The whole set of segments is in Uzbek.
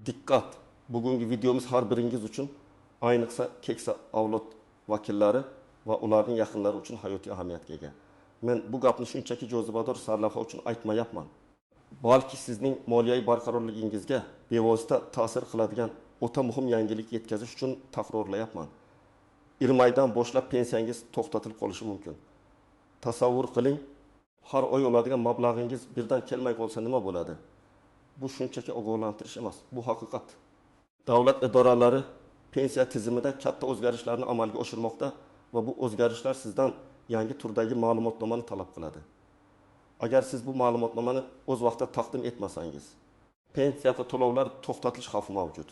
Diqqat! Bugungi videomiz har biringiz uchun, ayniqsa keksa avlod vakillari va ularning yaqinlari uchun hayotiy ahamiyatga ega. Men bu gapni shunchaki jozibador sarlavha uchun aytmayapman. Balki sizning moliyaviy barqarorligingizga bevosita ta'sir qiladigan o'ta muhim yangilik yetkazish uchun takrorlayapman. 20 oydan boshlab pensiyangiz to'xtatilib qolishi mumkin. Tasavvur qiling, har oy oladigan mablag'ingiz birdan kelmay qolsa nima bo'ladi? Bu shunchaki ogohlantirish emas, bu haqiqat. Davlat idoralari pensiya tizimida katta o'zgarishlarni amalga oshirmoqda va bu o'zgarishlar sizdan yangi turdagi ma'lumotnomani talab qiladi. Agar siz bu ma'lumotnomani o'z vaqtida taqdim etmasangiz, pensiya to'lovlar to'xtatilish xavfi mavjud.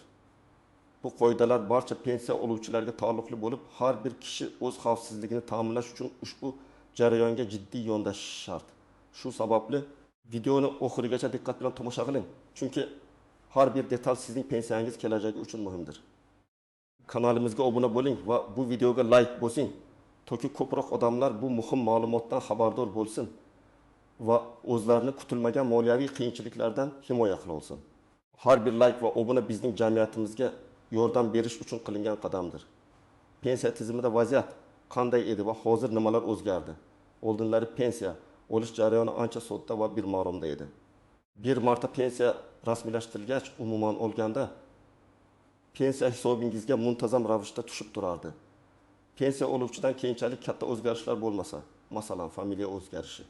Bu qoidalar barcha pensiya oluvchilarga taalluqli bo'lib, har bir kishi o'z xavfsizligini ta'minlash uchun ushbu jarayonga jiddiy yondashishi shart. Shu sababli videoni oxirigacha diqqat bilan tomosha qiling. Chunki har bir detal sizning pensiyangiz kelajagi uchun muhimdir. Kanalimizga obuna bo'ling va bu videoga like bosing, toki ko'proq odamlar bu muhim ma'lumotdan xabardor bo'lsin va o'zlarini kutilmagan moliyaviy qiyinchiliklardan himoya qila olsin. Har bir like va obuna bizning jamiyatimizga yordam berish uchun qilingan qadamdir. Pensiya tizimida vaziyat qanday edi va hozir nimalar o'zgardi? Oldinlari pensiya olish jarayoni ancha sodda va bir maromda edi. Bir marta pensiya rasmiylashtirilgach, umuman olganda pensiya hisobingizga muntazam ravishda tushib turardi. Pensiya oluvchidan keyinchalik katta o'zgarishlar bo'lmasa, masalan, familiya o'zgarishi,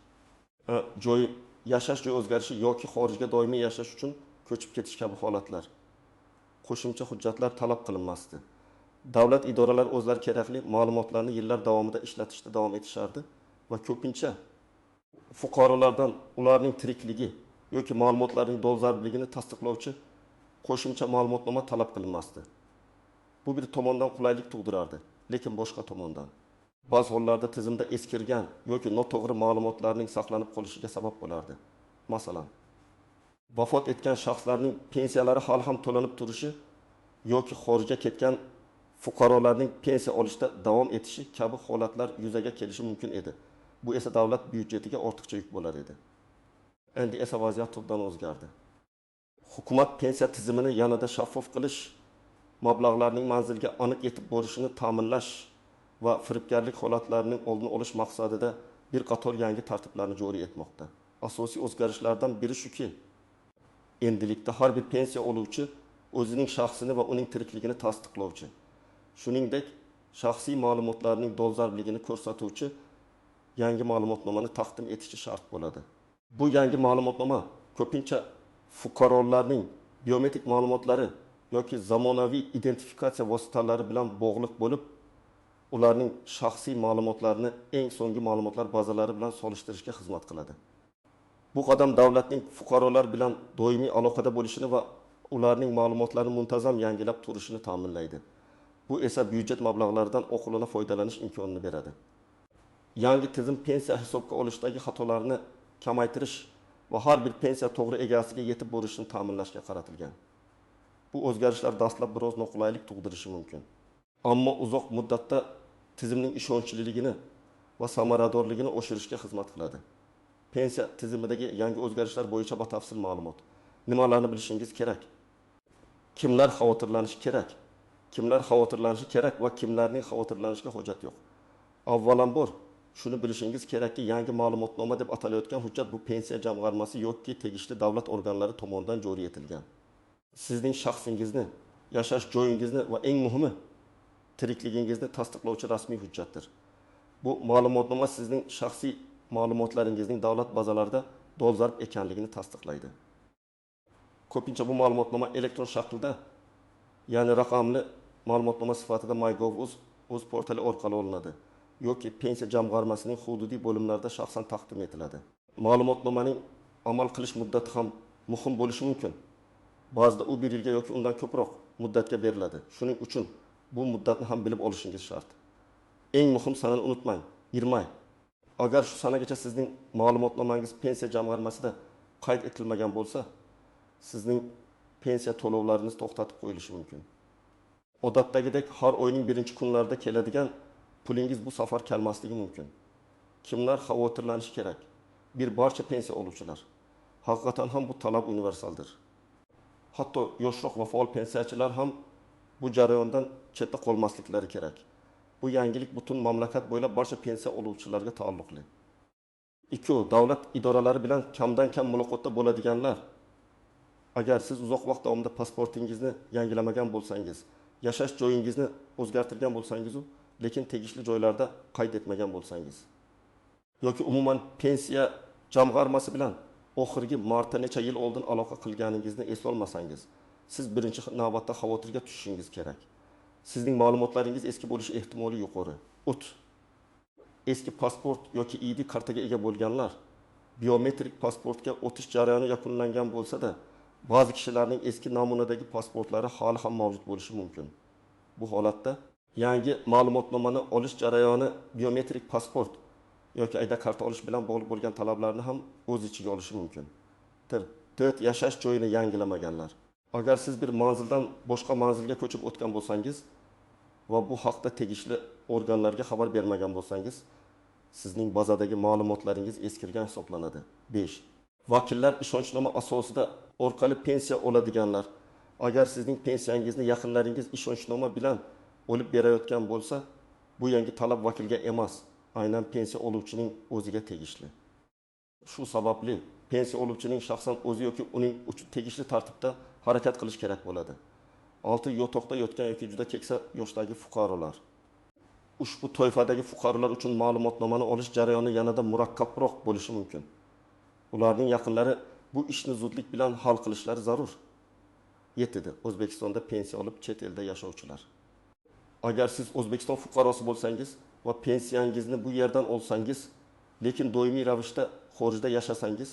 yashash joy o'zgarishi yoki xorijga doimiy yashash uchun ko'chib ketish kabi holatlar, qo'shimcha hujjatlar talab qilinmasdi. Davlat idoralari o'zlari kerakli ma'lumotlarni yillar davomida ishlatishda davom etishardi va ko'pincha fuqarolardan ularning tirikligi yoki ma'lumotlarning dolzarbligini tasdiqlovchi qo'shimcha ma'lumotnoma talab qilinmasdi. Bu bir tomondan qulaylik tug'dirardi, lekin boshqa tomondan ba'zi hollarda tizimda eskirgan yoki noto'g'ri ma'lumotlarning saqlanib qolishiga sabab bo'lardi. Masalan, vafot etgan shaxslarning pensiyalari hali ham to'lanib turishi yoki xorijga ketgan fuqarolarning pensiya olishda davom etishi kabi holatlar yuzaga kelishi mumkin edi. Bu esa davlat byudjetiga ortiqcha yuk bo'lar edi. Endi esa vaziyat tubdan o'zgardi. Hukumat pensiya tizimini yanada shaffof qilish, mablag'larning manzilga aniq yetib borishini ta'minlash va firibgarlik holatlarining oldini olish maqsadida bir qator yangi tartiblarni joriy etmoqda. Asosiy o'zgarishlardan biri shuki, endilikda har bir pensiya oluvchi o'zining shaxsini va uning tirikligini tasdiqlovchi, shuningdek, shaxsiy ma'lumotlarning dolzarbligini ko'rsatuvchi yangi ma'lumotnomani taqdim etishi shart bo'ladi. Bu yangi ma'lumotnoma ko'pincha fuqarolarning biometrik ma'lumotlari yoki zamonaviy identifikatsiya vositalari bilan bog'liq bo'lib, ularning shaxsiy ma'lumotlarini eng so'nggi ma'lumotlar bazalari bilan solishtirishga xizmat qiladi. Bu qadam davlatning fuqarolar bilan doimiy aloqada bo'lishini va ularning ma'lumotlarini muntazam yangilab turishini ta'minlaydi. Bu esa byudjet mablag'laridan oqilona foydalanish imkonini beradi. Yangi tizim pensiya hisobga olishdagi xatolarni kamaytirish va har bir pensiya to'g'ri egasiga yetib borishini ta'minlashga qaratilgan. Bu o'zgarishlar dastlab biroz noqulaylik tug'dirishi mumkin. Ammo uzoq muddatda tizimning ishonchliligini va samaradorligini oshirishga xizmat qiladi. Pensiya tizimidagi yangi o'zgarishlar bo'yicha batafsil ma'lumot. Nimalarni bilishingiz kerak? Kimlar xavotirlanishi kerak? Kimlar xavotirlanishi kerak va kimlarning xavotirlanishiga hojat yo'q? Avvalambor shuni bilishingiz kerakki, yangi ma'lumotnoma deb atalayotgan hujjat bu pensiya jamg'armasi yoki tegishli davlat organlari tomonidan joriy etilgan. Sizning shaxsingizni, yashash joyingizni va eng muhimi, tirikligingizni tasdiqlovchi rasmiy hujjatdir. Bu ma'lumotnoma sizning shaxsiy ma'lumotlaringizning davlat bazalarida dolzarb ekanligini tasdiqlaydi. Ko'pincha bu ma'lumotnoma elektron shaklda, ya'ni raqamli ma'lumotnoma sifatida MyGov.uz portali orqali olinadi yoki pensiya jamg'armasining hududiy bo'limlarida shaxsan taqdim etiladi. Ma'lumotnomaning amal qilish muddati ham muhim bo'lishi mumkin. Ba'zida u 1 yilga yoki undan ko'proq muddatga beriladi. Shuning uchun bu muddatni ham bilib olishingiz shart. Eng muhim sanani unutmang, 20 oy. Agar shu sanagacha sizning ma'lumotnomangiz pensiya jamg'armasida qayd etilmagan bo'lsa, sizning pensiya to'lovlaringiz to'xtatib qo'yilishi mumkin. Odatdagidek har oyning birinchi kunlarida keladigan pulingiz bu safar kelmasligi mumkin. Kimlar xavotirlanishi kerak? Bir barcha pensiya oluvchilar. Haqiqatan ham bu talab universaldir. hatto yoshroq va faol pensiyachilar ham bu jarayondan chetda qolmasliklari kerak. Bu yangilik butun mamlakat bo'ylab barcha pensiya oluvchilarga taalluqli. 2. Davlat idoralari bilan kamdan kam muloqotda bo'ladiganlar. Agar siz uzoq vaqt davomida pasportingizni yangilamagan bo'lsangiz, yashash joyingizni o'zgartirgan bo'lsangiz, lekin tegishli joylarda qayd etmagan bo'lsangiz, yoki umuman pensiya jamg'armasi bilan oxirgi marta necha yil oldin aloqa qilganingizni eslolmasangiz, siz birinchi navbatda xavotirga tushishingiz kerak. Sizning ma'lumotlaringiz eski bo'lishi ehtimoli yuqori. Eski pasport yoki ID kartaga ega bo'lganlar biometrik pasportga o'tish jarayoni yakunlangan bo'lsa-da, ba'zi kishilarning eski namunadagi pasportlari hali ham mavjud bo'lishi mumkin. Bu holatda yangi ma'lumotnomani olish jarayoni biometrik pasport yoki ID karta olish bilan bog'liq bo'lgan talablarni ham o'z ichiga olishi mumkin. 4. Yashash joyini yangilamaganlar. Agar siz bir manzildan boshqa manzilga ko'chib o'tgan bo'lsangiz va bu haqda tegishli organlarga xabar bermagan bo'lsangiz, sizning bazadagi ma'lumotlaringiz eskirgan hisoblanadi. 5. Vakillar ishonchnoma asosida orqali pensiya oladiganlar. Agar sizning pensiyangizni yaqinlaringiz ishonchnoma bilan olib berayotgan bo'lsa, bu yangi talab vakilga emas, aynan pensiya oluvchining o'ziga tegishli. Shu sababli pensiya oluvchining shaxsan o'zi yoki uning uchun tegishli tartibda harakat qilish kerak bo'ladi. 6. Yotoqda yotgan yoki juda keksa yoshdagi fuqarolar. Ushbu toifadagi fuqarolar uchun ma'lumotnomani olish jarayoni yanada murakkabroq bo'lishi mumkin. Ularning yaqinlari bu ishni zudlik bilan hal qilishlari zarur. 7. O'zbekistonda pensiya olib chet elda yashovchilar. Agar siz O'zbekiston fuqarosi bo'lsangiz va pensiyangizni bu yerdan olsangiz, lekin doimiy ravishda xorijda yashasangiz,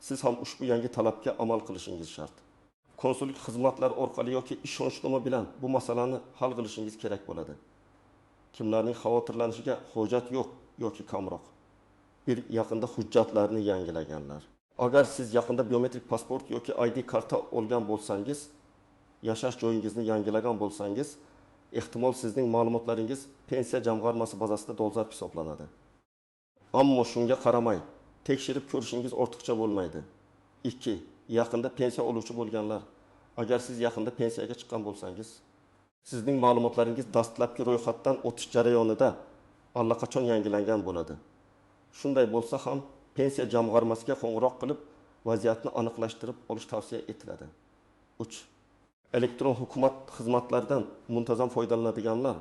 siz ham ushbu yangi talabga amal qilishingiz shart. Konsullik xizmatlari orqali yoki ishonchnoma bilan bu masalani hal qilishingiz kerak bo'ladi. Kimlarning xavotirlanishiga hojat yo'q yoki kamroq. Yaqinda hujjatlarni yangilaganlar. Agar siz yaqinda biometrik pasport yoki ID karta olgan bo'lsangiz, yashash joyingizni yangilagan bo'lsangiz, ehtimol sizning ma'lumotlaringiz pensiya jamg'armasi bazasida dolzarb hisoblanadi. Ammo shunga qaramay, tekshirib ko'rishingiz ortiqcha bo'lmaydi. 2. Yaqinda pensiya oluvchi bo'lganlar. Agar siz yaqinda pensiyaga chiqqan bo'lsangiz, sizning ma'lumotlaringiz dastlabki ro'yxatdan o'tish jarayonida allaqachon yangilangan bo'ladi. Shunday bo'lsa ham pensiya jamg'armasiga qo'ng'iroq qilib, vaziyatni aniqlashtirib olish tavsiya etiladi. 3. Elektron hukumat xizmatlaridan muntazam foydalanadiganlar,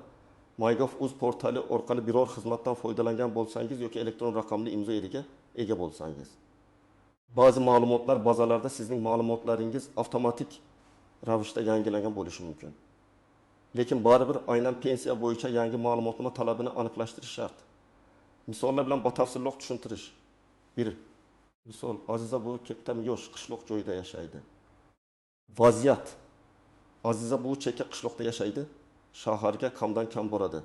MyGov.uz portali orqali biror xizmatdan foydalangan bo'lsangiz yoki elektron raqamli imzo eriga ega bo'lsangiz. Ba'zi ma'lumotlar bazalarda sizning ma'lumotlaringiz avtomatik ravishda yangilangan bo'lishi mumkin. Lekin baribir aynan pensiya bo'yicha yangi ma'lumotnoma talabini aniqlashtirish shart. Misollar bilan batafsilroq tushuntirish. 1. Misol, Aziza buvi katta yosh qishloq joyida yashaydi. Vaziyat. Aziza buvi chekka qishloqda yashaydi, shaharga kamdan kam boradi.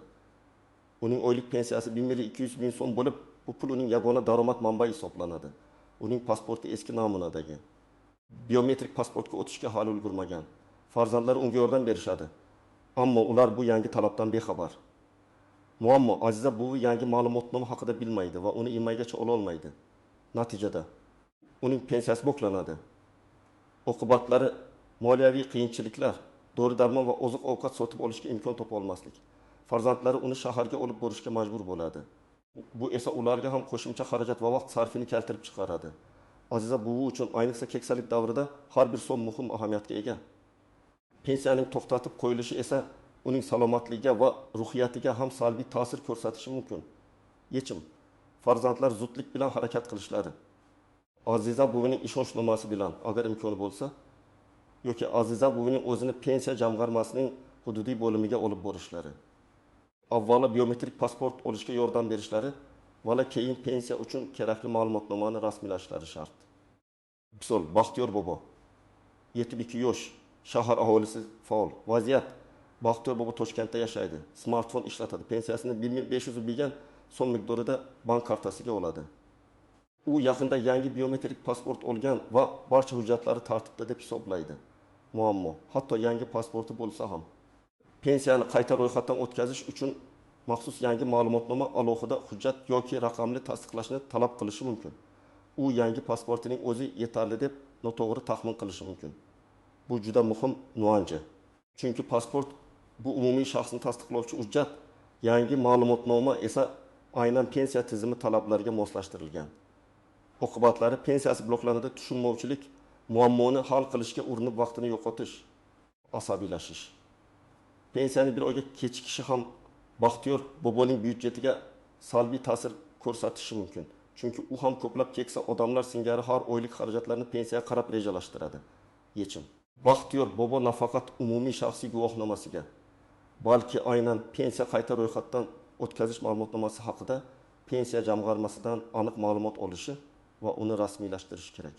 Uning oylik pensiyasi 1.200 ming so'm bo'lib, bu pul uning yagona daromad manbai hisoblanadi. Uning pasporti eski namunadagi. Biometrik pasportga o'tishga hali ulgurmagan. Farzandlari unga yordam berishadi. Ammo ular bu yangi talabdan bexabar. Muammo Aziza buvi yangi ma'lumotnoma haqida bilmaydi va uni imaygacha ola olmaydi. Natijada uning pensiyasi buklanadi. Oqibatlari moliyaviy qiyinchiliklar, dori-darmon va oziq-ovqat sotib olishga imkon topa olmaslik. Farzandlari uni shaharga olib borishga majbur bo'ladi. Bu esa ularga ham qo'shimcha xarajat va vaqt sarfini keltirib chiqaradi. Aziza buvi uchun ayniqsa keksalik davrida har bir so'm muhim ahamiyatga ega. Pensiyaning to'xtatib qo'yilishi esa uning salomatligiga va ruhiyatiga ham salbiy ta'sir ko'rsatishi mumkin. Yechim: farzandlar zudlik bilan harakat qilishlari. Aziza buvining ishonchnomasi bilan agar imkoni bo'lsa, yoki Aziza buvining o'zini pensiya jamg'armasining hududiy bo'limiga olib borishlari. Avvalo biometrik pasport olishga yordam berishlari va keyin pensiya uchun kerakli ma'lumotnomani rasmiylashtirishi shart. Misol, Baxtiyor bobo 72 yosh, shahar aholisi faol. Vaziyat: Baxtiyor bobo Toshkentda yashaydi, smartfon ishlatadi, pensiyasini 1500 bilgan so'm miqdorida bank kartasiga oladi. U yaqinda yangi biometrik pasport olgan va barcha hujjatlari tartibda deb hisoblaydi. Muammo, hatto yangi pasporti bo'lsa ham pensiyani qayta ro'yxatdan o'tkazish uchun maxsus yangi ma'lumotnoma alohida hujjat yoki raqamli tasdiqlashni talab qilishi mumkin. U yangi pasportining o'zi yetarli deb noto'g'ri taxmin qilishi mumkin. Bu juda muhim nuansa. Chunki pasport bu umumiy shaxsni tasdiqlovchi hujjat, yangi ma'lumotnoma esa aynan pensiya tizimi talablariga moslashtirilgan. Oqibatlari pensiyasi bloklanadi, tushunmovchilik, muammoni hal qilishga urinib vaqtini yo'qotish, asabiylashish. Pensiyani bir oyga kechikishi ham baxtiyor boboning byudjetiga salbiy ta'sir ko'rsatishi mumkin. Chunki u ham ko'plab keksa odamlar singari har oylik xarajatlarni pensiyaga qarab rejalashtiradi. Yechim. Baxtiyor bobo nafaqat umumiy shaxsiy guvohnomasiga, balki aynan pensiya qayta ro'yxatdan o'tkazish ma'lumotnomasi haqida pensiya jamg'armasidan aniq ma'lumot olishi va uni rasmiylashtirishi kerak.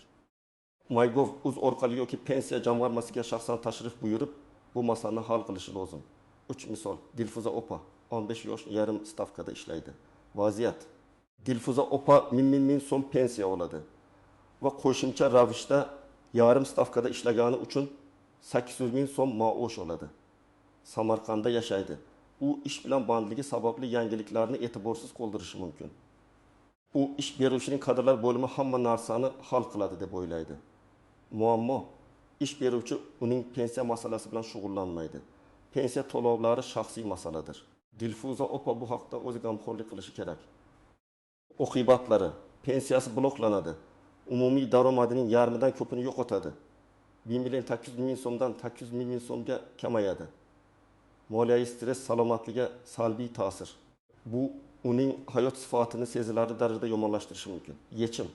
MyGov.uz orqali yoki pensiya jamg'armasiga shaxsan tashrif buyurib, bu masalani hal qilishi lozim. 3 misol. Dilfuza opa 15 yosh yarim stavkada ishlaydi. Vaziyat. Dilfuza opa 1000 so'm pensiya oladi va qo'shimcha ravishda yarim stavkada ishlagani uchun 800 ming so'm maosh oladi. Samarqandda yashaydi. U ish bilan bandligi sababli yangiliklarni e'tiborsiz qoldirishi mumkin. U ish beruvchining kadrlar bo'limi hamma narsani hal qiladi deb o'ylaydi. Muammo, ish beruvchi uning pensiya masalasi bilan shug'ullanmaydi. Pensiya to'lovlari shaxsiy masaladir. Dilfuza opa bu haqda o'zi g'amxo'rlik qilishi kerak. Oqibatlari: pensiyasi bloklanadi. Umumiy daromadining yarmidan ko'pini yo'qotadi. 1 million 800 ming so'mdan 800 ming so'mga kamayadi. Moliyaviy stress salomatligiga salbiy ta'sir. Bu uning hayot sifatini sezilarli darajada yomonlashtirishi mumkin. Yechim.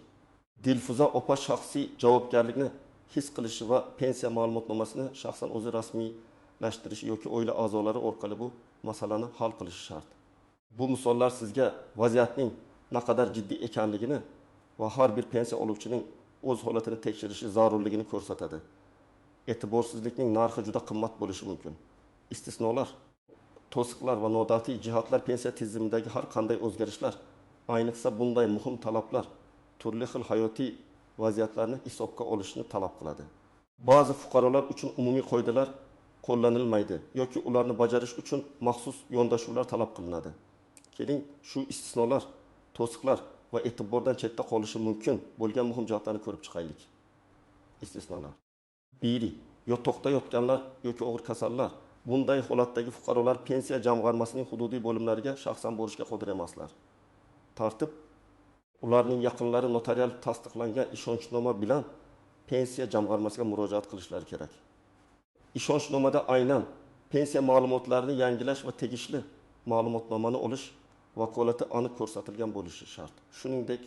Dilfuza opa shaxsiy javobgarlikni his qilishi va pensiya ma'lumotnomasini shaxsan o'zi rasmiylashtirishi yoki oila a'zolari orqali bu masalani hal qilishi shart. Bu misollar sizga vaziyatning naqadar jiddiy ekanligini va har bir pensiya oluvchining o'z holatini tekshirishi zarurligini ko'rsatadi. E'tiborsizlikning narxi juda qimmat bo'lishi mumkin. Istisnolar, to'siqlar va noodatiy jihatlar pensiya tizimidagi har qanday o'zgarishlar, ayniqsa bunday muhim talablar turli xil hayotiy vaziyatlarni hisobga olishni talab qiladi. Ba'zi fuqarolar uchun umumiy qoidalar qo'llanilmaydi yoki ularni bajarish uchun maxsus yondashuvlar talab qilinadi. Keling, shu istisnolar, to'siqlar va e'tibordan chetda qolishi mumkin bo'lgan muhim jihatlarni ko'rib chiqaylik. Istisnolar. 1. Yotoqda yotganlar yoki og'ir kasallar. Bunday holatdagi fuqarolar pensiya jamg'armasining hududiy bo'limlariga shaxsan borishga qodir emaslar. Tartib: ularning yaqinlari notarial tasdiqlangan ishonchnoma bilan pensiya jamg'armasiga murojaat qilishlari kerak. Ishonchnomada aynan pensiya ma'lumotlarini yangilash va tegishli ma'lumotnomani olish vakolati aniq ko'rsatilgan bo'lishi shart. Shuningdek,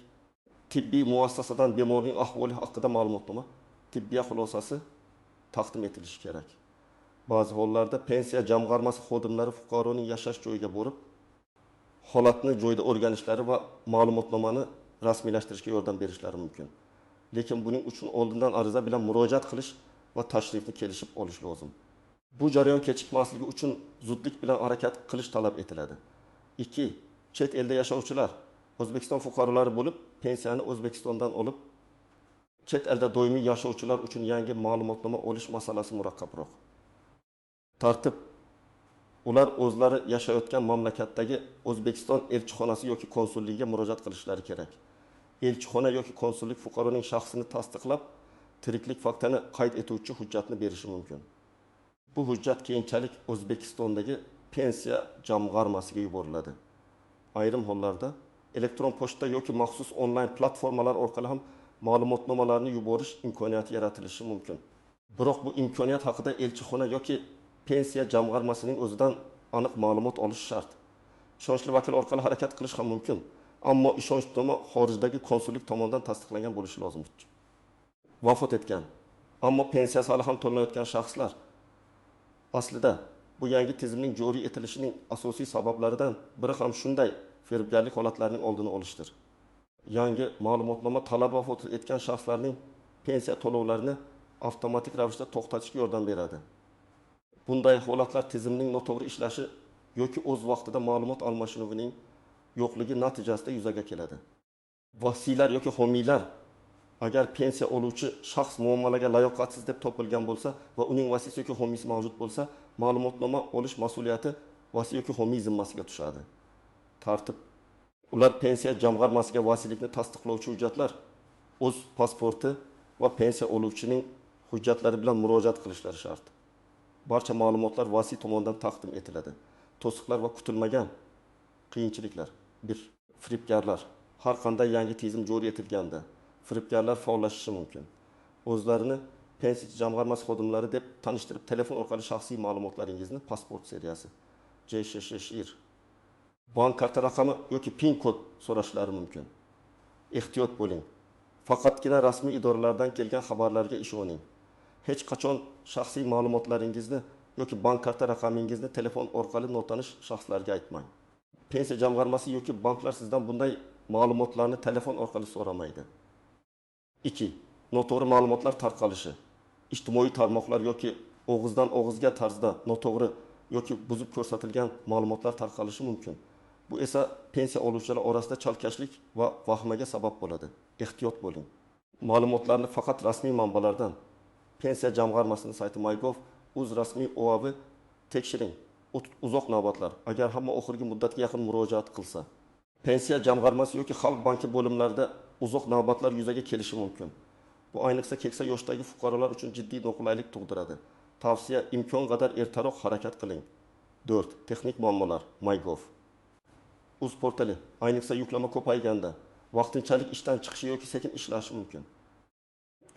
tibbiy muassasadan bemorning ahvoli haqida ma'lumotnoma, tibbiy xulosasi taqdim etilishi kerak. Ba'zi hollarda pensiya jamg'armasi xodimlari fuqaroning yashash joyiga borib, holatni joyda o'rganishlari va ma'lumotnomani rasmiylashtirishga yordam berishlari mumkin. Lekin buning uchun oldindan ariza bilan murojaat qilish va tashrifni kelishib olish lozim. Bu jarayon kechikmasligi uchun zudlik bilan harakat qilish talab etiladi. 2. Chet elda yashovchilar O'zbekiston fuqarolari bo'lib, pensiyani O'zbekistondan olib, chet elda doimiy yashovchilar uchun yangi ma'lumotnoma olish masalasi murakkabroq. Tartib: ular o'zlari yashayotgan mamlakatdagi O'zbekiston elchixonasi yoki konsulligiga murojaat qilishlari kerak. Elchixona yoki konsullik fuqaroning shaxsini tasdiqlab, tiriklik faktini qayd etuvchi hujjatni berishi mumkin. Bu hujjat keyinchalik O'zbekistondagi pensiya jamg'armasiga yuboriladi. Ayrim hollarda elektron pochta yoki maxsus onlayn platformalar orqali ham ma'lumotnomalarni yuborish imkoniyati yaratilishi mumkin. Biroq bu imkoniyat haqida elchixona yoki pensiya jamg'armasining o'zidan aniq ma'lumot olish shart. Ishonchli vakil orqali harakat qilish ham mumkin, ammo ishonchnoma xorijdagi konsullik tomonidan tasdiqlangan bo'lishi lozim. Vafot etgan, ammo pensiyasi hali ham to'lanayotgan shaxslar. Aslida bu yangi tizimning joriy etilishining asosiy sabablaridan biri ham shunday firibgarlik holatlarining oldini olishdir. Yangi ma'lumotnoma talab vafot etgan shaxslarning pensiya to'lovlarini avtomatik ravishda to'xtatishga yordam beradi. Bunday holatlar tizimning noto'g'ri ishlashi yoki o'z vaqtida ma'lumot almashinuvining yo'qligi natijasida yuzaga keladi. Vasiylar yoki homiylar agar pensiya oluvchi shaxs muomalaga layoqatsiz deb topilgan bo'lsa va uning vasiysi yoki homiysi mavjud bo'lsa, ma'lumotnoma olish mas'uliyati vasiy yoki homiy zimmasiga tushadi. Tartib: ular pensiya jamg'armasiga vasiylikni tasdiqlovchi hujjatlar, o'z pasporti va pensiya oluvchining hujjatlari bilan murojaat qilishlari shart. Barcha ma'lumotlar vasiy tomonidan taqdim etiladi. To'siqlar va kutilmagan qiyinchiliklar. 1. Firibgarlar. Har qanday yangi tizim joriy etilganda firibgarlar faollashishi mumkin. O'zlarini pensiya jamg'armasi xodimlari deb tanishtirib, telefon orqali shaxsiy ma'lumotlaringizni, pasport seriyasi, JSHIR, bank karta raqami yoki PIN kod so'rashlari mumkin. Ehtiyot bo'ling. Faqatgina rasmiy idoralardan kelgan xabarlarga ishoning. Hech qachon shaxsiy ma'lumotlaringizni yoki bank karta raqamingizni telefon orqali notanish shaxslarga aytmang. Pensiya jamg'armasi yoki banklar sizdan bunday ma'lumotlarni telefon orqali so'ramaydi. 2. Noto'g'ri ma'lumotlar tarqalishi. Ijtimoiy tarmoqlar yoki og'izdan og'izga tarzda noto'g'ri yoki buzib ko'rsatilgan ma'lumotlar tarqalishi mumkin. Bu esa pensiya oluvchilar orasida chalkashlik va vahimaga sabab bo'ladi. Ehtiyot bo'ling. Ma'lumotlarni faqat rasmiy manbalardan, pensiya jamg'armasining sayti MyGov, o'z rasmiy OAV tekshiring. Uzoq navbatlar. Agar hamma oxirgi muddatga yaqin murojaat qilsa, pensiya jamg'armasi yoki xalq banki bo'limlarida uzoq navbatlar yuzaga kelishi mumkin. Bu ayniqsa keksa yoshdagi fuqarolar uchun jiddiy noqulaylik tug'diradi. Tavsiya, imkon qadar ertaroq harakat qiling. 4. Texnik muammolar. MyGov. Uz portali ayniqsa yuklama ko'payganda vaqtinchalik ishdan chiqishi yoki sekin ishlashi mumkin.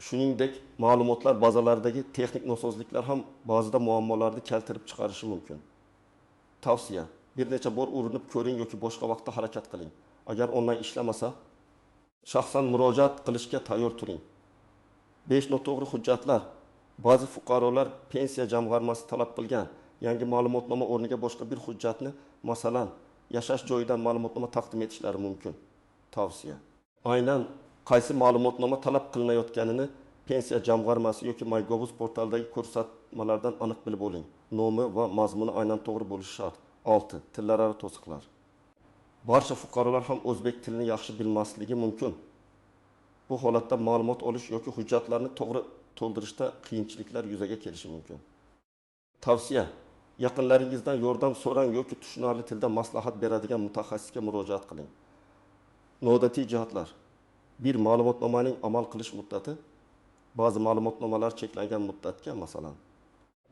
Shuningdek, ma'lumotlar bazalaridagi texnik nosozliklar ham ba'zida muammolarni keltirib chiqarishi mumkin. Tavsiya, bir necha bor urinib ko'ring yoki boshqa vaqtda harakat qiling. Agar onlayn ishlamasa, shaxsan murojaat qilishga tayyor turing. 5. Noto'g'ri hujjatlar. Ba'zi fuqarolar pensiya jamg'armasi talab qilgan yangi ma'lumotnoma o'rniga boshqa bir hujjatni, masalan, yashash joyidan ma'lumotnoma taqdim etishlari mumkin. Tavsiya, aynan qaysi ma'lumotnoma talab qilinayotganini pensiya jamg'armasi yoki MyGov portalidagi ko'rsatmalardan aniq bilib oling. Nomi va mazmuni aynan to'g'ri bo'lishi shart. 6. Tillararo to'siqlar. Barcha fuqarolar ham o'zbek tilini yaxshi bilmasligi mumkin. Bu holatda ma'lumot olish yoki hujjatlarni to'g'ri to'ldirishda qiyinchiliklar yuzaga kelishi mumkin. Tavsiya, yaqinlaringizdan yordam so'rang yoki tushunarli tilda maslahat beradigan mutaxassisga murojaat qiling. Noodatiy jihatlar. Bir ma'lumotnomaning amal qilish muddati ba'zi ma'lumotnomalar cheklangan muddatga, masalan,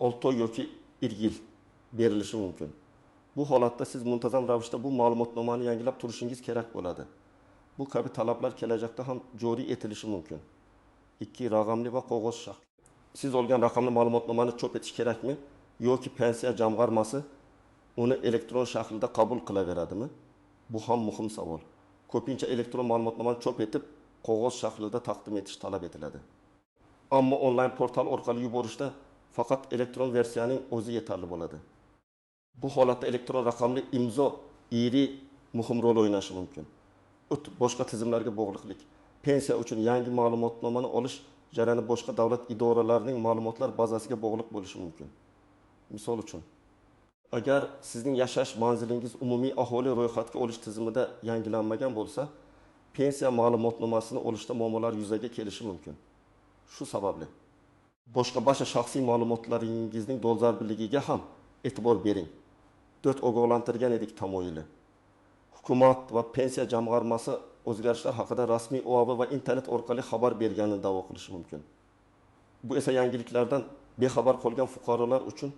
6 oy yoki 1 yil berilishi mumkin. Bu holatda siz muntazam ravishda bu ma'lumotnomani yangilab turishingiz kerak bo'ladi. Bu kabi talablar kelajakda ham joriy etilishi mumkin. 2. Raqamli va qog'oz shakl. Siz olgan raqamli ma'lumotnomani chop etish kerakmi yoki pensiya jamg'armasi uni elektron shaklda qabul qilaveradimi? Bu ham muhim savol. Ko'pincha elektron ma'lumotnomani chop etib, qog'oz shaklida taqdim etish talab etiladi. Ammo onlayn portal orqali yuborishda faqat elektron versiyaning o'zi yetarli bo'ladi. Bu holatda elektron raqamli imzo muhim rol o'ynashi mumkin. Boshqa tizimlarga bog'liqlik. Pensiya uchun yangi ma'lumotnomani olish jarayoni boshqa davlat idoralarining ma'lumotlar bazasiga bog'liq bo'lishi mumkin. Misol uchun, agar sizning yashash manzilingiz umumiy aholi ro'yxatga olish tizimida yangilanmagan bo'lsa, pensiya ma'lumotnomasini olishda muammolar yuzaga kelishi mumkin. Shu sababli boshqa barcha shaxsiy ma'lumotlaringizning dolzarbligiga ham e'tibor bering. 4. Ogohlantirgan edik tamoyili. Hukumat va pensiya jamg'armasi o'zgarishlar haqida rasmiy OAV va internet orqali xabar berganini da'vo qilishi mumkin. Bu esa yangiliklardan bexabar qolgan fuqarolar uchun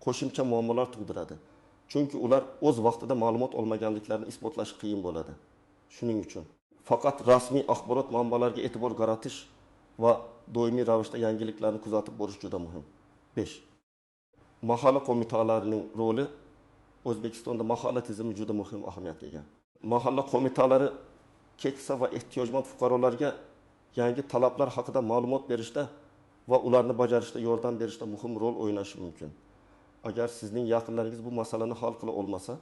qo'shimcha muammolar tug'diradi. Chunki ular o'z vaqtida ma'lumot olmaganliklarini isbotlash qiyin bo'ladi. Shuning uchun faqat rasmiy axborot manbalariga e'tibor qaratish va doimiy ravishda yangiliklarni kuzatib borish juda muhim. 5. Mahalla qo'mitalarining roli. O'zbekistonda mahalla tizimi juda muhim ahamiyatga ega. Mahalla qo'mitalari keksa va ehtiyojmand fuqarolarga yangi talablar haqida ma'lumot berishda va ularni bajarishda yordam berishda muhim rol o'ynashi mumkin. Agar sizning yaqinlaringiz bu masalani hal qila olmasa,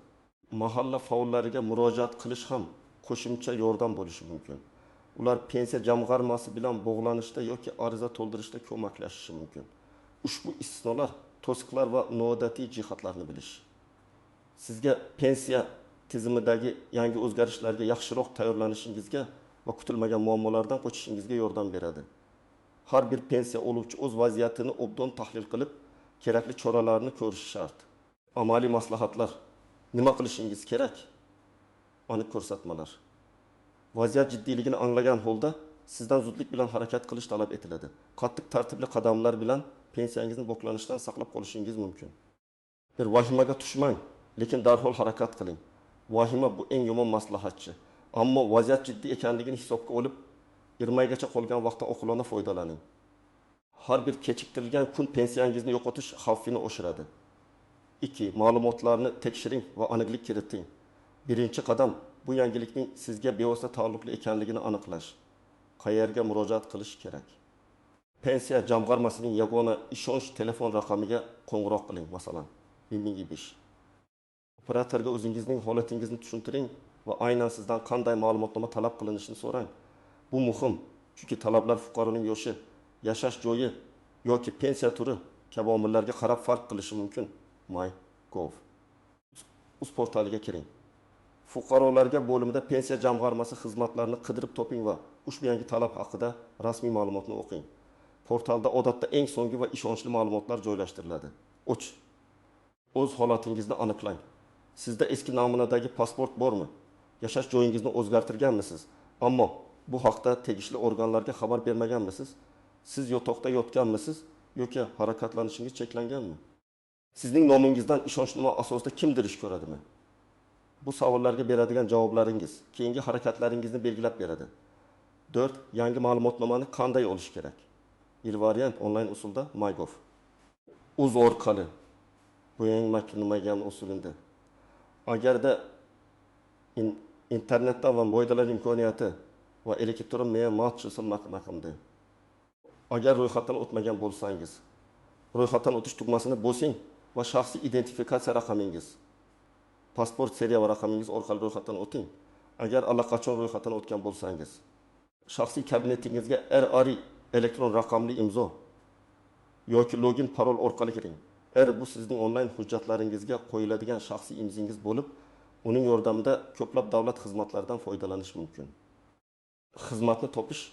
mahalla faollariga murojaat qilish ham qo'shimcha yordam bo'lishi mumkin. Ular pensiya jamg'armasi bilan bog'lanishda yoki ariza to'ldirishda ko'maklashishi mumkin. Ushbu istisnolar, to'siqlar va noodatiy jihatlarni bilish sizga pensiya tizimidagi yangi o'zgarishlarga yaxshiroq tayyorlanishingizga va kutilmagan muammolardan qochishingizga yordam beradi. Har bir pensiya oluvchi o'z vaziyatini obdon tahlil qilib, kerakli choralarni ko'rishi shart. Amaliy maslahatlar. Nima qilishingiz kerak? Aniq ko'rsatmalar. Vaziyat jiddiyligini anglagan holda sizdan zudlik bilan harakat qilish talab etiladi. Qattiq tartibli qadamlar bilan pensiyangizni boklanishdan saqlab qolishingiz mumkin. Bir vahimaga tushmang, lekin darhol harakat qiling. Vahima bu eng yomon maslahatchi. Ammo vaziyat jiddiy ekanligini hisobga olib, irmaygacha qolgan vaqtda oqilona foydalaning. Har bir kechiktirilgan kun pensiyangizni yo'qotish xavfini oshiradi. 2. Ma'lumotlarni tekshiring va aniqlik kiriting. Birinchi qadam bu yangilikning sizga bevosita taalluqli ekanligini aniqlash. Qayerga murojaat qilish kerak? Pensiya jamg'armasining yagona ishonch telefon raqamiga qo'ng'iroq qiling, masalan, 1005. Operatorga o'zingizning holatingizni tushuntiring va aynan sizdan qanday ma'lumotnoma talab qilinishini so'rang. Bu muhim, chunki talablar fuqaroning yoshi, yashash joyi yoki pensiya turi kabi omillarga qarab farq qilishi mumkin. MyGov. Uz portaliga kiring. Fuqarolarga bo'limida pensiya jamg'armasi xizmatlarini qidirib toping va ushbu yangi talab haqida rasmiy ma'lumotni o'qing. Portalda odatda eng so'nggi va ishonchli ma'lumotlar joylashtiriladi. 3. O'z holatingizni aniqlang. Sizda eski namunadagi pasport bormi? Yashash joyingizni o'zgartirganmisiz? Ammo bu haqda tegishli organlarga xabar bermaganmisiz? Siz yotoqda yotganmisiz yoki harakatlanishingiz cheklanganmi? Sizning nomingizdan ishonchnoma asosida kimdir ish ko'radimi? Bu savollarga beradigan javoblaringiz keyingi harakatlaringizni belgilab beradi. 4. Yangi ma'lumotnomani qanday olish kerak? Bir variant onlayn usulda MyGov. Uz orqali. Bu eng makrumagan usulida. Agarda internetdan va foydalash imkoniyati va elektron ma'lumot tizimi agar ro'yxatdan o'tmagan bo'lsangiz, ro'yxatdan o'tish tugmasini bosing va shaxsiy identifikatsiya raqamingiz, pasport seriya va raqamingiz orqali ro'yxatdan o'ting. Agar allaqachon ro'yxatdan o'tgan bo'lsangiz, shaxsiy kabinetingizga RRI elektron raqamli imzo yoki login parol orqali kiring. Bu sizning onlayn hujjatlaringizga qo'yiladigan shaxsiy imzingiz bo'lib, uning yordamida ko'plab davlat xizmatlaridan foydalanish mumkin. Xizmatni topish,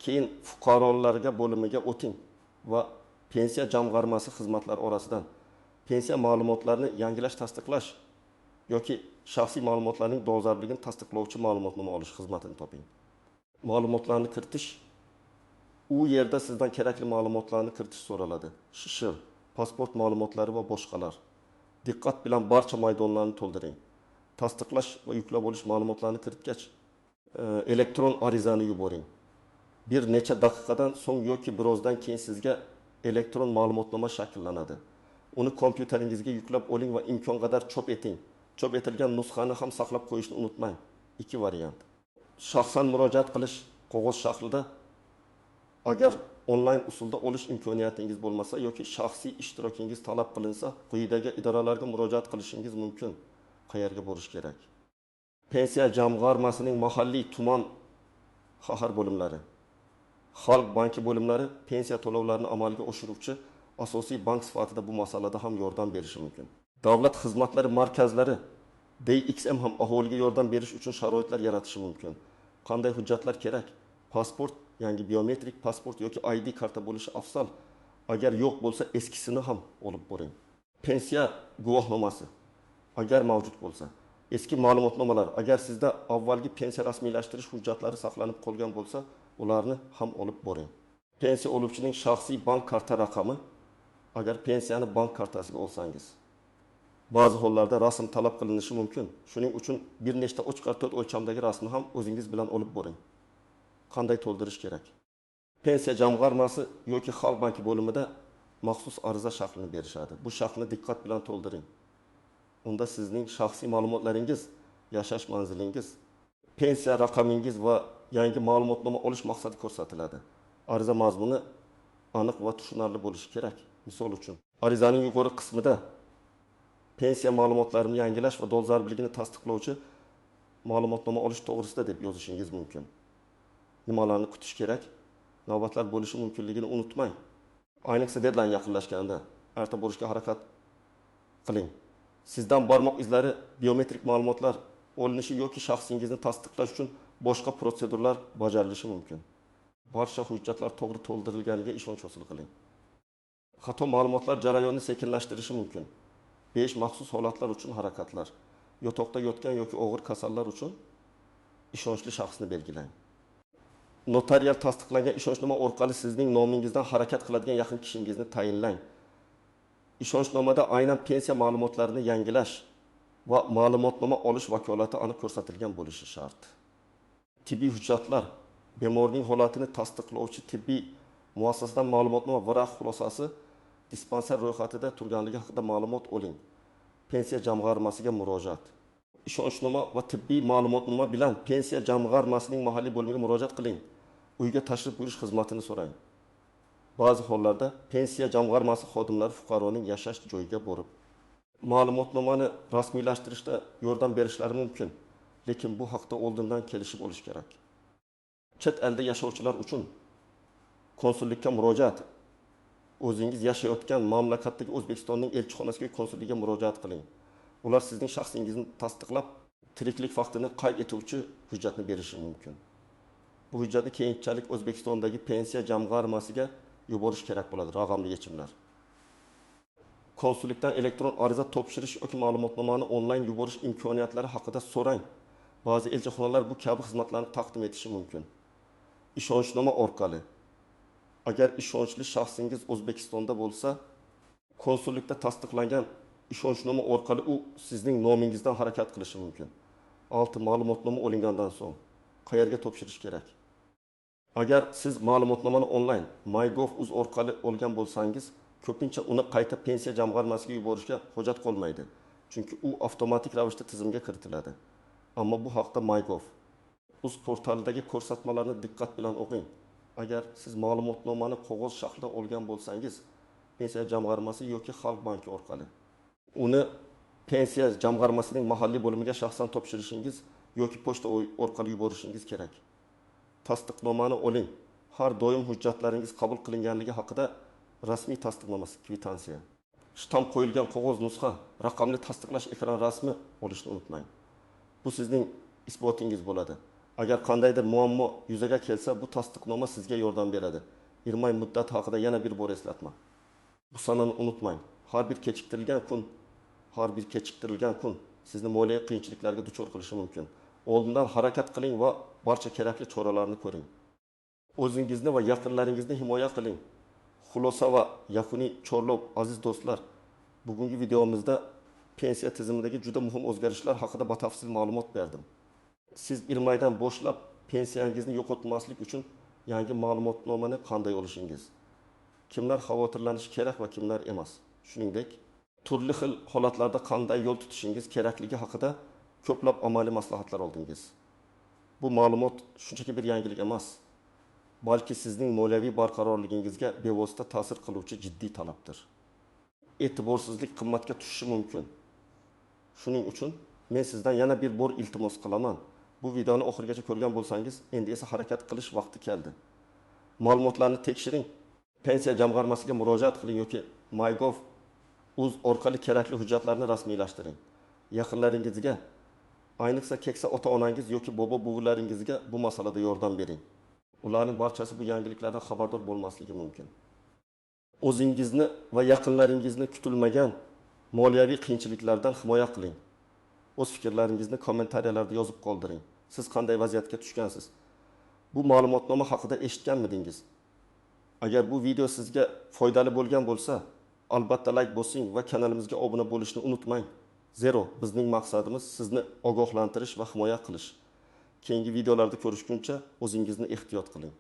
keyin fuqarolarga bo'limiga o'ting va pensiya jamg'armasi xizmatlari orasidan pensiya ma'lumotlarini yangilash, tasdiqlash yoki shaxsiy ma'lumotlarning dolzarbligini tasdiqlovchi ma'lumotnoma olish xizmatini toping. Ma'lumotlarni kiritish, u yerda sizdan kerakli ma'lumotlarni kiritish so'raladi. Shishir, pasport ma'lumotlari va boshqalar. Diqqat bilan barcha maydonlarni to'ldiring. Tasdiqlash va yuklab olish ma'lumotlarni kiritgach, elektron arizani yuboring. Bir necha daqiqadan so'ng yoki birozdan keyin sizga elektron ma'lumotnoma shakllanadi. Uni kompyuteringizga yuklab oling va imkon qadar chop eting. Chop etilgan nusxani ham saqlab qo'yishni unutmang. 2 variant. Shaxsan murojaat qilish qog'oz shaklida. Agar onlayn usulda olish imkoniyatingiz bo'lmasa yoki shaxsiy ishtirokingiz talab qilinsa, quyidagi idoralarga murojaat qilishingiz mumkin. Qayerga borish kerak? Pensiya jamg'armasining mahalliy, tuman shahar bo'limlari, Xalq banki bo'limlari pensiya to'lovlarini amalga oshiruvchi asosiy bank sifatida bu masalada ham yordam berishi mumkin. Davlat xizmatlari markazlari DXM ham aholiga yordam berish uchun sharoitlar yaratishi mumkin. Qanday hujjatlar kerak? Pasport, yangi biometrik pasport yoki ID karta bo'lishi afzal. Agar yo'q bo'lsa, eskisini ham olib boring. Pensiya guvohnomasi agar mavjud bo'lsa, eski ma'lumotnomalar, agar sizda avvalgi pensiya rasmiylashtirish hujjatlari saqlanib qolgan bo'lsa, ularni ham olib boring. Pensiya oluvchining shaxsiy bank karta raqami, agar pensiyani bank kartasiga olsangiz. Ba'zi hollarda rasm talab qilinishi mumkin. Shuning uchun bir nechta ochiq 4 o'lchamdagi rasmni ham o'zingiz bilan olib boring. Qanday to'ldirish kerak? Pensiya jamg'armasi yoki Xalq banki bo'limida maxsus ariza shaklini berishadi. Bu shaklni diqqat bilan to'ldiring. Unda sizning shaxsiy ma'lumotlaringiz, yashash manzilingiz, pensiya raqamingiz va yangi ma'lumotnoma olish maqsadi ko'rsatiladi. Ariza mazmuni aniq va tushunarli bo'lishi kerak. Misol uchun, arizaning yuqori qismida pensiya ma'lumotlarini yangilash va dolzarbligini tasdiqlovchi ma'lumotnoma olish to'g'risida deb yozishingiz mumkin. Nimalarni kutish kerak? Navbatlar bo'lishi mumkinligini unutmang. Ayniqsa deadline yaqinlashganda erta borishga harakat qiling. Sizdan barmoq izlari, biometrik ma'lumotlar olinishi yoki shaxsingizni tasdiqlash uchun boshqa prosedurlar bajarilishi mumkin. Barcha hujjatlar to'g'ri to'ldirilganiga ishonch hosil qiling. Xato ma'lumotlar jarayonni sekinlashtirishi mumkin. 5 maxsus holatlar uchun harakatlar. Yotoqda yotgan yoki og'ir kasallar uchun ishonchli shaxsni belgilang. Notarial tasdiqlangan ishonchnoma orqali sizning nomingizdan harakat qiladigan yaqin kishingizni tayinlang. Ishonchnomada aynan pensiya ma'lumotlarini yangilash va ma'lumotnoma olish vakolati aniq ko'rsatilgan bo'lishi shart. Tibbiy hujjatlar, bemorning holatini tasdiqlovchi tibbiy muassasadan ma'lumotnoma varaq xulosasi dispanser ro'yxatida turganligi haqida ma'lumot oling. Pensiya jamg'armasiga murojaat. Ishonchnoma va tibbiy ma'lumotnoma bilan pensiya jamg'armasining mahalliy bo'limiga murojaat qiling. Uyga tashrif buyurish xizmatini so'rang. Ba'zi hollarda pensiya jamg'armasi xodimlari fuqaroning yashash joyiga borib ma'lumotnomani rasmiylashtirishda yordam berishlari mumkin, lekin bu haqda oldindan kelishib olish kerak. Chet elda yashovchilar uchun konsullikka murojaat. O'zingiz yashayotgan mamlakatdagi O'zbekistonning elchixonasiga konsulligiga murojaat qiling. Ular sizning shaxsingizni tasdiqlab, tiriklik faktini qayd etuvchi hujjatni berishi mumkin. Bu hujjatni keyinchalik O'zbekistondagi pensiya jamg'armasiga yuborish kerak bo'ladi, raqamli yechimlar. Konsullikdan elektron ariza topshirish yoki ma'lumotnomani onlayn yuborish imkoniyatlari haqida so'rang. Ba'zi elchixonalar bu kabi xizmatlarni taqdim etishi mumkin. Ishonchnoma orqali. Agar ishonchli shaxsingiz O'zbekistonda bo'lsa, konsullikda tasdiqlangan ishonchnoma orqali u sizning nomingizdan harakat qilishi mumkin. 6. Ma'lumotnoma olingandan so'ng qayerga topshirish kerak? Agar siz ma'lumotnomani onlayn MyGov.uz orqali olgan bo'lsangiz, ko'pincha uni qayta pensiya jamg'armasiga yuborishga hojat qolmaydi, chunki u avtomatik ravishda tizimga kiritiladi. Ammo bu haqda MyGov.uz portalidagi ko'rsatmalarni diqqat bilan o'qing. Agar siz ma'lumotnomani qog'oz shaklda olgan bo'lsangiz, pensiya jamg'armasi yoki Xalq banki orqali uni pensiya jamg'armasining mahalliy bo'limiga shaxsan topshirishingiz yoki pochta orqali yuborishingiz kerak. Tasdiqnomani oling. Har doim hujjatlaringiz qabul qilinganligi haqida rasmiy tasdiqnomasi, kvitansiya, shtamp qo'yilgan qog'oz nusxa, raqamli tasdiqlash ekran rasmi olishni unutmang. Bu sizning isbotingiz bo'ladi. Agar qandaydir muammo yuzaga kelsa, bu tasdiqnoma sizga yordam beradi. 20 oy muddat haqida yana bir bor eslatma. Bu sanani unutmang. Har bir kechiktirilgan kun sizni moliyaviy qiyinchiliklarga duchor qilishi mumkin. Oldindan harakat qiling va barcha kerakli choralarni ko'ring. O'zingizni va yaqinlaringizni himoya qiling. Xulosa va yakuniy chorlov, aziz do'stlar. Bugungi videomizda pensiya tizimidagi juda muhim o'zgarishlar haqida batafsil ma'lumot berdim. Siz 20 oydan boshlab pensiyangizni yo'qotmaslik uchun yangi ma'lumotnomani qanday olishingiz, kimlar xavotirlanishi kerak va kimlar emas, shuningdek, turli xil holatlarda qanday yo'l tutishingiz kerakligi haqida ko'plab amaliy maslahatlar oldingiz. Bu ma'lumot shunchaki bir yangilik emas, balki sizning moliyaviy barqarorligingizga bevosita ta'sir qiluvchi jiddiy talabdir. E'tiborsizlik qimmatga tushishi mumkin. Shuning uchun men sizdan yana bir bor iltimos qilaman. Bu videoni oxirigacha ko'rgan bo'lsangiz, endi esa harakat qilish vaqti keldi. Ma'lumotlarni tekshiring, pensiya jamg'armasiga murojaat qiling yoki MyGov.uz orqali kerakli hujjatlarni rasmiylashtiring. Yaqinlaringizga, ayniqsa keksa ota-onangiz yoki bobo-buvilaringizga bu masalada yordam bering. Ularning barchasi bu yangiliklardan xabardor bo'lmasligi mumkin. O'zingizni va yaqinlaringizni kutilmagan moliyaviy qiyinchiliklardan himoya qiling. O'z fikrlaringizni kommentariyalarda yozib qoldiring. Siz qanday vaziyatga tushgansiz? Bu ma'lumotnoma haqida eshitganmidingiz? Agar bu video sizga foydali bo'lgan bo'lsa, albatta like bosing va kanalimizga obuna bo'lishni unutmang. Zero, bizning maqsadimiz sizni ogohlantirish va himoya qilish. Keyingi videolarda ko'rishguncha o'zingizni ehtiyot qiling.